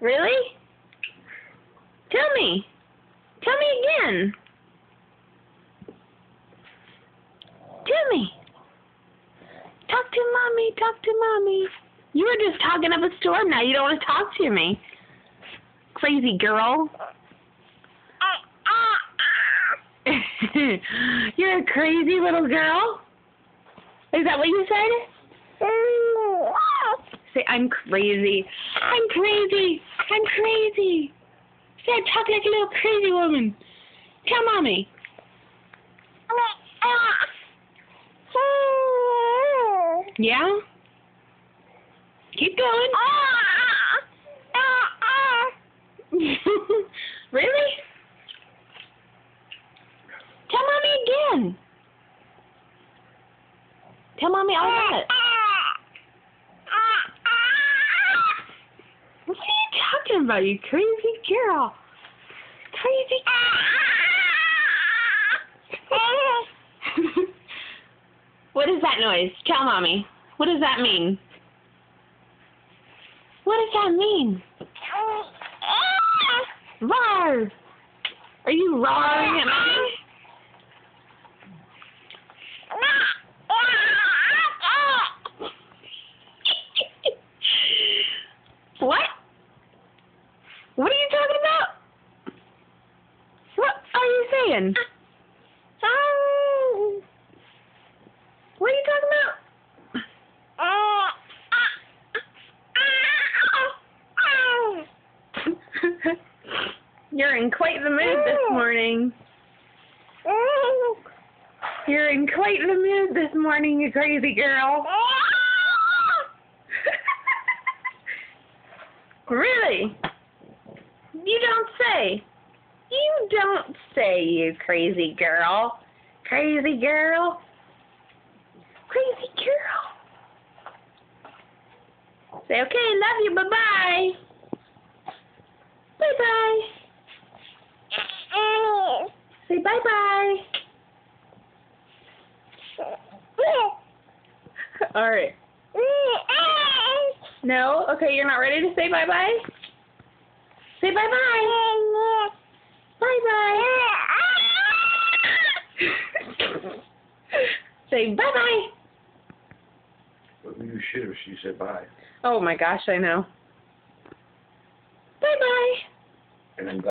Really? Tell me. Tell me again. Tell me. Talk to Mommy. Talk to Mommy. You were just talking up a storm now. You don't want to talk to me. Crazy girl. You're a crazy little girl? Is that what you said? Say, I'm crazy. I'm crazy. I'm crazy. Say, I talk like a little crazy woman. Tell Mommy. Yeah? Keep going. Really? Tell Mommy again. Tell Mommy all about it. What are you talking about, you crazy girl? Crazy. What is that noise? Tell Mommy. What does that mean? What does that mean? Roar! Are you roaring at Mommy? What? What are you talking about? What are you saying? What are you talking about? You're in quite the mood this morning. You're in quite the mood this morning, you crazy girl. Really? You don't say. You don't say, you crazy girl. Crazy girl. Crazy girl. Say, okay, love you, bye-bye. Bye-bye. Say bye-bye. All right. No? Okay, you're not ready to say bye-bye? Say bye-bye. Bye-bye. Say bye-bye. Well, you should have. She said bye. Oh, my gosh, I know.